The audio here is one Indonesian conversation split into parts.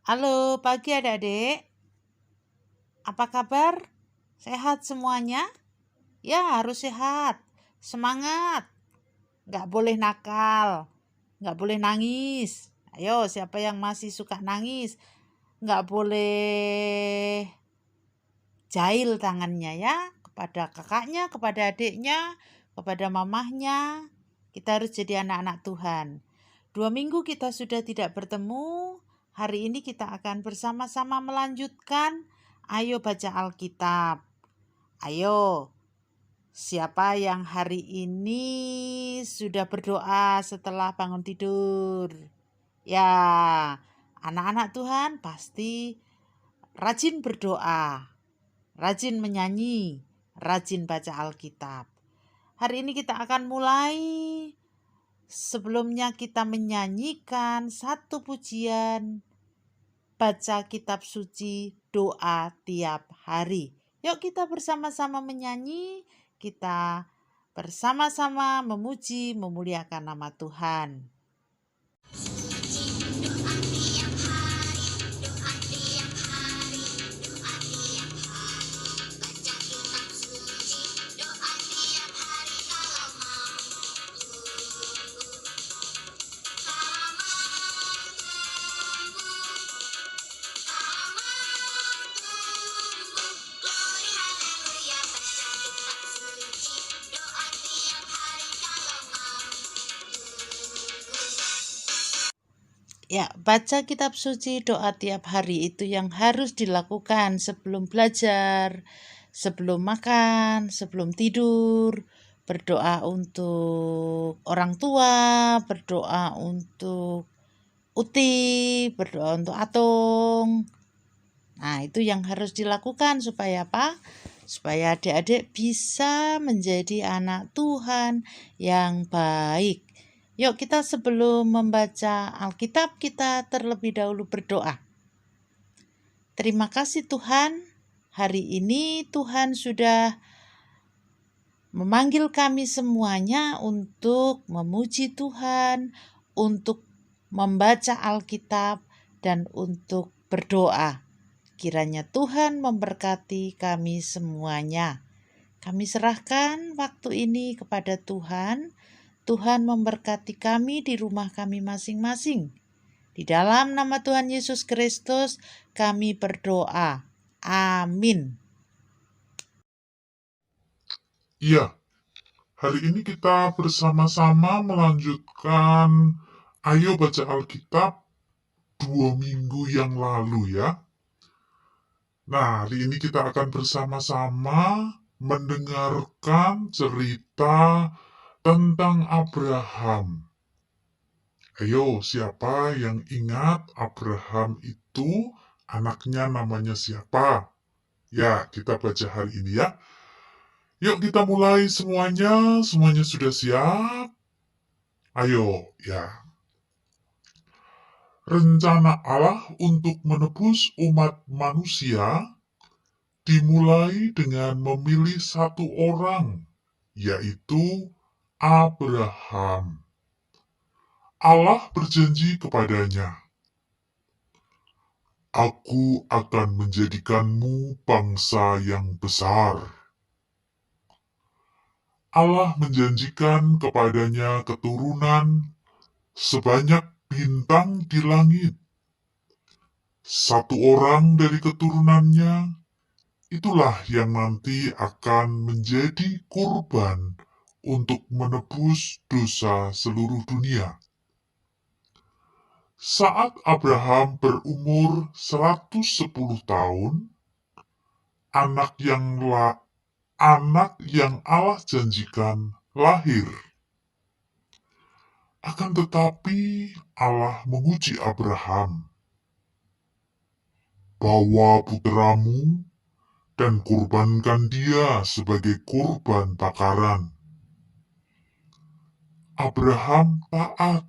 Halo, pagi adik-adik. Apa kabar? Sehat semuanya? Ya, harus sehat. Semangat. Nggak boleh nakal. Nggak boleh nangis. Ayo, siapa yang masih suka nangis? Nggak boleh jahil tangannya ya. Kepada kakaknya, kepada adiknya, kepada mamahnya. Kita harus jadi anak-anak Tuhan. 2 minggu kita sudah tidak bertemu. Hari ini kita akan bersama-sama melanjutkan. Ayo baca Alkitab. Ayo, siapa yang hari ini sudah berdoa setelah bangun tidur? Ya, anak-anak Tuhan pasti rajin berdoa, rajin menyanyi, rajin baca Alkitab. Hari ini kita akan mulai. Sebelumnya kita menyanyikan satu pujian, baca kitab suci, doa tiap hari. Yuk kita bersama-sama menyanyi, kita bersama-sama memuji, memuliakan nama Tuhan. Ya, baca kitab suci, doa tiap hari itu yang harus dilakukan sebelum belajar, sebelum makan, sebelum tidur. Berdoa untuk orang tua, berdoa untuk Uti, berdoa untuk Atung. Nah, itu yang harus dilakukan supaya apa? Supaya adik-adik bisa menjadi anak Tuhan yang baik. Yuk kita sebelum membaca Alkitab kita terlebih dahulu berdoa. Terima kasih Tuhan, hari ini Tuhan sudah memanggil kami semuanya untuk memuji Tuhan, untuk membaca Alkitab, dan untuk berdoa. Kiranya Tuhan memberkati kami semuanya. Kami serahkan waktu ini kepada Tuhan. Tuhan memberkati kami di rumah kami masing-masing. Di dalam nama Tuhan Yesus Kristus kami berdoa. Amin. Iya, hari ini kita bersama-sama melanjutkan Ayo Baca Alkitab 2 minggu yang lalu ya. Nah, hari ini kita akan bersama-sama mendengarkan cerita tentang Abraham. Ayo, siapa yang ingat Abraham itu anaknya namanya siapa? Ya, kita baca hari ini ya. Yuk kita mulai semuanya sudah siap? Ayo, ya. Rencana Allah untuk menebus umat manusia dimulai dengan memilih satu orang, yaitu Abraham. Allah berjanji kepadanya, "Aku akan menjadikanmu bangsa yang besar." Allah menjanjikan kepadanya keturunan sebanyak bintang di langit. Satu orang dari keturunannya, itulah yang nanti akan menjadi kurban untuk menebus dosa seluruh dunia. Saat Abraham berumur 110 tahun, anak yang Allah janjikan lahir. Akan tetapi Allah menguji Abraham. "Bawa putramu dan kurbankan dia sebagai kurban bakaran." Abraham taat.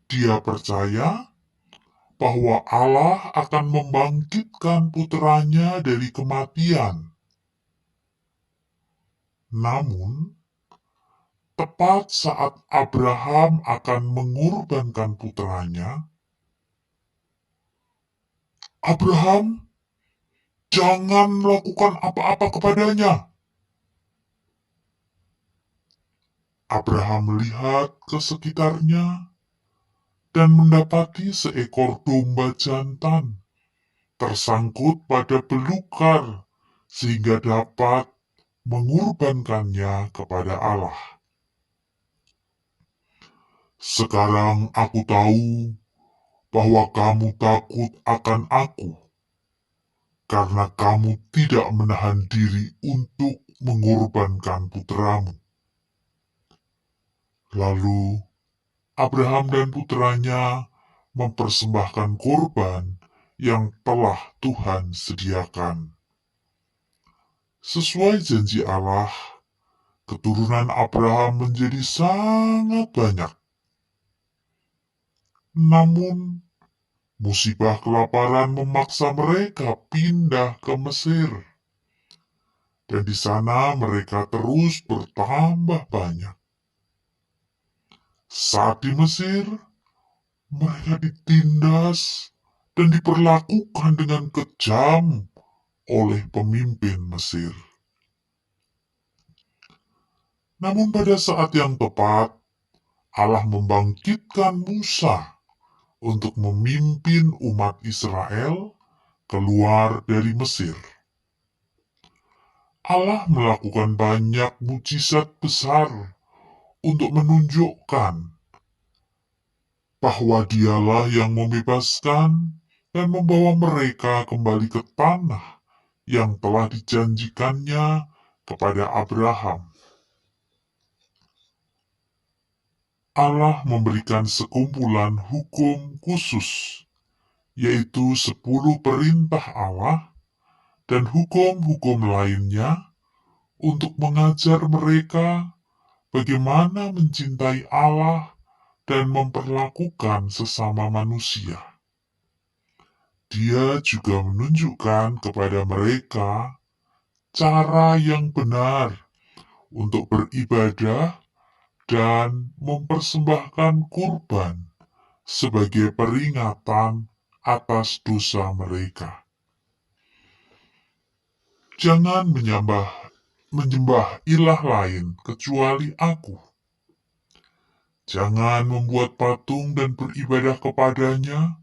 Dia percaya bahwa Allah akan membangkitkan putranya dari kematian. Namun, tepat saat Abraham akan mengorbankan putranya, Abraham, jangan melakukan apa-apa kepadanya. Abraham melihat ke sekitarnya dan mendapati seekor domba jantan tersangkut pada belukar sehingga dapat mengorbankannya kepada Allah. Sekarang aku tahu bahwa kamu takut akan aku karena kamu tidak menahan diri untuk mengorbankan putramu. Lalu Abraham dan putranya mempersembahkan korban yang telah Tuhan sediakan. Sesuai janji Allah, keturunan Abraham menjadi sangat banyak. Namun, musibah kelaparan memaksa mereka pindah ke Mesir. Dan di sana mereka terus bertambah banyak. Saat di Mesir, mereka ditindas dan diperlakukan dengan kejam oleh pemimpin Mesir. Namun pada saat yang tepat, Allah membangkitkan Musa untuk memimpin umat Israel keluar dari Mesir. Allah melakukan banyak mujizat besar untuk menunjukkan bahwa dialah yang membebaskan dan membawa mereka kembali ke tanah yang telah dijanjikannya kepada Abraham. Allah memberikan sekumpulan hukum khusus, yaitu 10 perintah Allah dan hukum-hukum lainnya untuk mengajar mereka bagaimana mencintai Allah dan memperlakukan sesama manusia. Dia juga menunjukkan kepada mereka cara yang benar untuk beribadah dan mempersembahkan kurban sebagai peringatan atas dosa mereka. Jangan menyembah ilah lain kecuali aku. Jangan membuat patung dan beribadah kepadanya.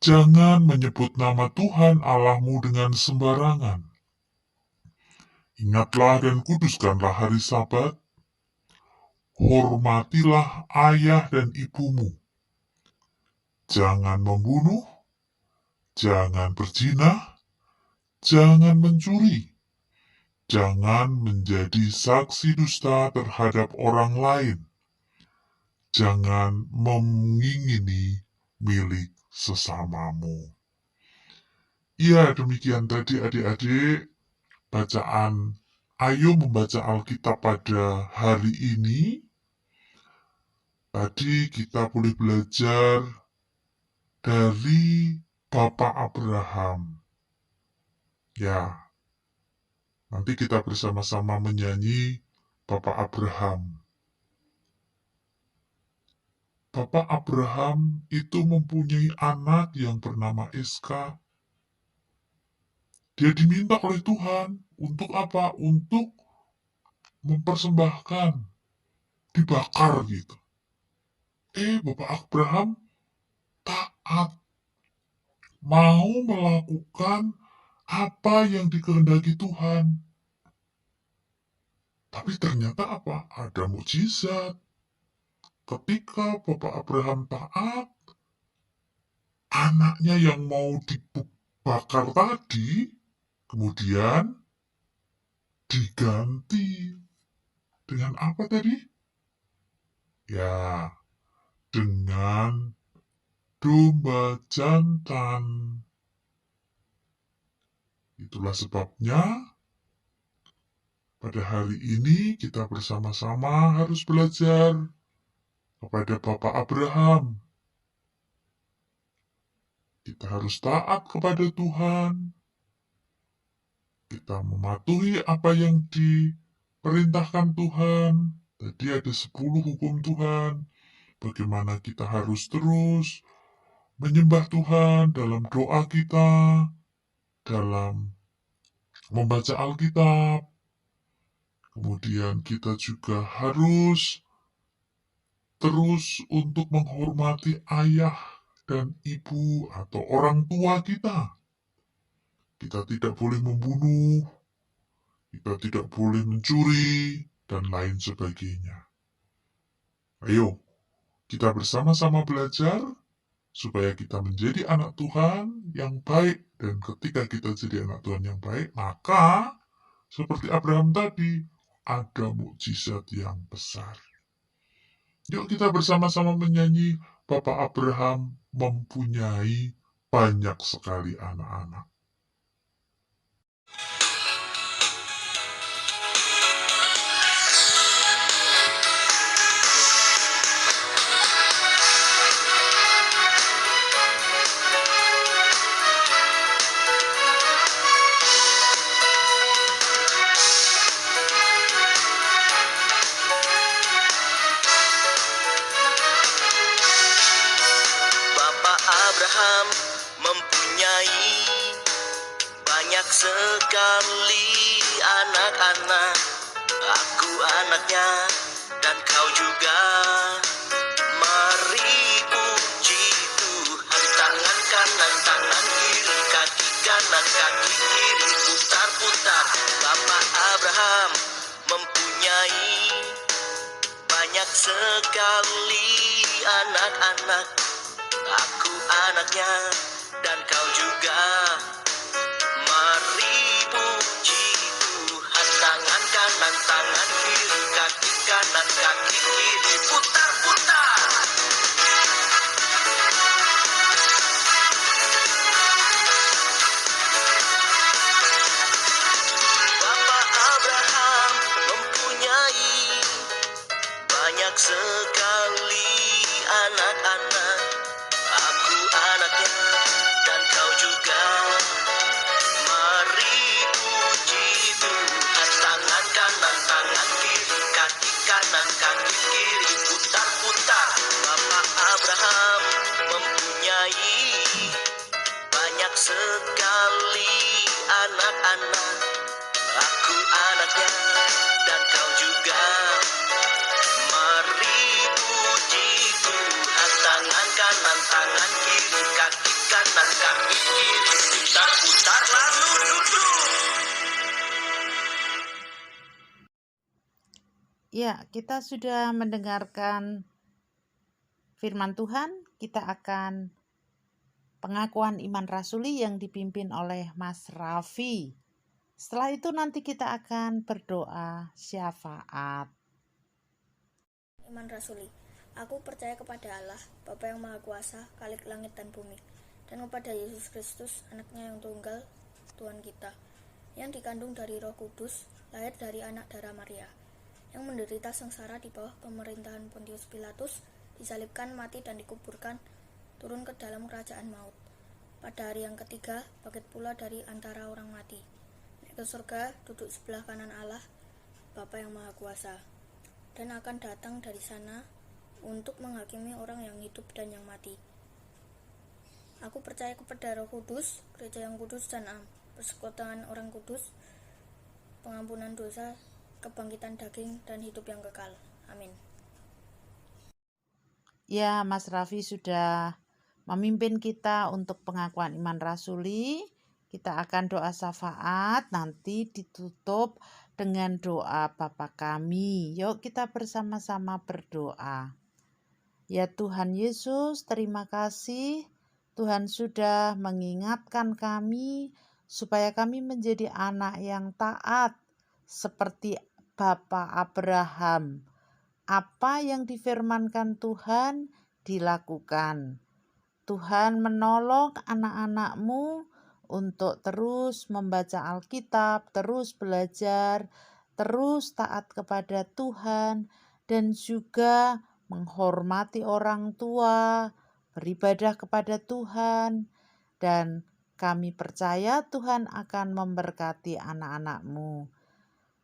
Jangan menyebut nama Tuhan Allahmu dengan sembarangan. Ingatlah dan kuduskanlah hari Sabat. Hormatilah ayah dan ibumu. Jangan membunuh. Jangan berzina. Jangan mencuri. Jangan menjadi saksi dusta terhadap orang lain. Jangan mengingini milik sesamamu. Ya, demikian tadi adik-adik bacaan. Ayo membaca Alkitab pada hari ini. Tadi kita boleh belajar dari Bapak Abraham. Ya, nanti kita bersama-sama menyanyi Bapak Abraham. Bapak Abraham itu mempunyai anak yang bernama Iska. Dia diminta oleh Tuhan untuk apa? Untuk mempersembahkan, dibakar gitu. Bapak Abraham taat, mau melakukan apa yang dikehendaki Tuhan. Tapi ternyata apa? Ada mukjizat. Ketika Bapak Abraham taat, anaknya yang mau dibakar tadi kemudian diganti dengan apa tadi? Ya, dengan domba jantan. Itulah sebabnya pada hari ini kita bersama-sama harus belajar kepada Bapak Abraham. Kita harus taat kepada Tuhan. Kita mematuhi apa yang diperintahkan Tuhan. Tadi ada 10 hukum Tuhan. Bagaimana kita harus terus menyembah Tuhan dalam doa kita, dalam membaca Alkitab. Kemudian kita juga harus terus untuk menghormati ayah dan ibu atau orang tua kita. Kita tidak boleh membunuh, kita tidak boleh mencuri, dan lain sebagainya. Ayo, kita bersama-sama belajar supaya kita menjadi anak Tuhan yang baik. Dan ketika kita jadi anak Tuhan yang baik, maka seperti Abraham tadi, ada mukjizat yang besar. Yuk kita bersama-sama menyanyi, Bapak Abraham mempunyai banyak sekali anak-anak. Abraham mempunyai banyak sekali anak-anak. Aku anaknya dan kau juga. Mari puji Tuhan. Tangan kanan, tangan kiri, kaki kanan, kaki kiri, putar-putar. Bapak Abraham mempunyai banyak sekali anak-anak. Aku anaknya dan kau juga. Mari puji Tuhan. Tangan kanan, tangan kiri, kaki kanan, kaki kiri, putar-putar. Bapak Abraham mempunyai banyak sekali anak-anak. Aku anaknya dan kau juga. Mari puji Tuhan. Tangan kanan, tangan kiri, kaki kanan, kaki kiri, putar-putar. Bapak Abraham mempunyai banyak sekali anak-anak. Aku anaknya dan kau juga. Mari puji Tuhan. Tangan kanan, tangan kiri, kaki kanan, kaki kiri, putar-putar lalu duduk. Ya, kita sudah mendengarkan firman Tuhan. Kita akan pengakuan iman rasuli yang dipimpin oleh Mas Raffi. Setelah itu nanti kita akan berdoa syafaat. Iman rasuli. Aku percaya kepada Allah, Bapa yang Maha Kuasa, Khalik langit dan bumi, dan kepada Yesus Kristus, anaknya yang tunggal, Tuhan kita, yang dikandung dari Roh Kudus, lahir dari anak darah Maria, yang menderita sengsara di bawah pemerintahan Pontius Pilatus, disalibkan, mati dan dikuburkan, turun ke dalam kerajaan maut. Pada hari yang ketiga, bangkit pula dari antara orang mati, naik ke surga, duduk sebelah kanan Allah, Bapa yang Maha Kuasa, dan akan datang dari sana untuk menghakimi orang yang hidup dan yang mati. Aku percaya kepada Roh Kudus, gereja yang kudus dan persekutuan orang kudus, pengampunan dosa, kebangkitan daging, dan hidup yang kekal. Amin. Ya, Mas Raffi sudah memimpin kita untuk pengakuan iman rasuli. Kita akan doa syafaat, nanti ditutup dengan doa Bapa kami. Yuk kita bersama-sama berdoa. Ya Tuhan Yesus, terima kasih Tuhan sudah mengingatkan kami supaya kami menjadi anak yang taat seperti Bapa Abraham. Apa yang difirmankan Tuhan dilakukan. Tuhan menolong anak-anak-Mu untuk terus membaca Alkitab, terus belajar, terus taat kepada Tuhan, dan juga menghormati orang tua, beribadah kepada Tuhan, dan kami percaya Tuhan akan memberkati anak-anak-Mu.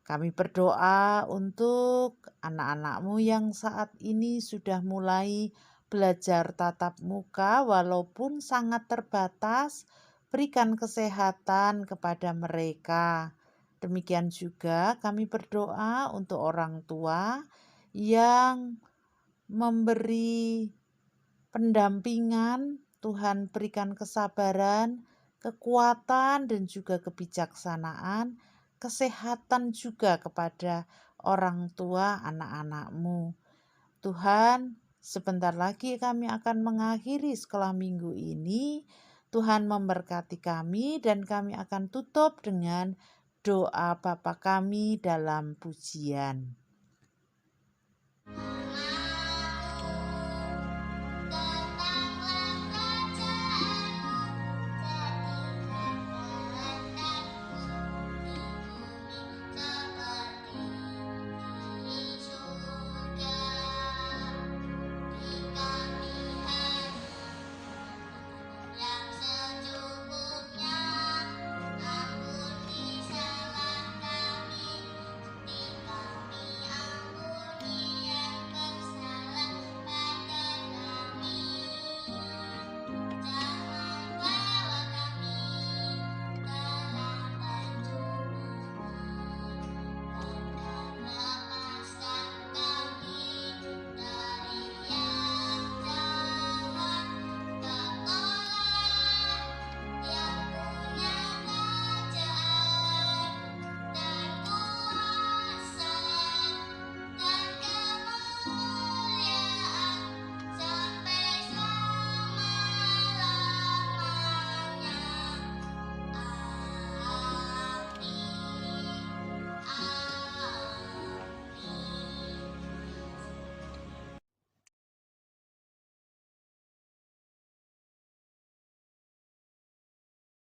Kami berdoa untuk anak-anak-Mu yang saat ini sudah mulai belajar tatap muka walaupun sangat terbatas, berikan kesehatan kepada mereka. Demikian juga kami berdoa untuk orang tua yang memberi pendampingan. Tuhan berikan kesabaran, kekuatan, dan juga kebijaksanaan, kesehatan juga kepada orang tua anak-anak-Mu. Tuhan, sebentar lagi kami akan mengakhiri sekolah minggu ini. Tuhan memberkati kami dan kami akan tutup dengan doa Bapa kami dalam pujian.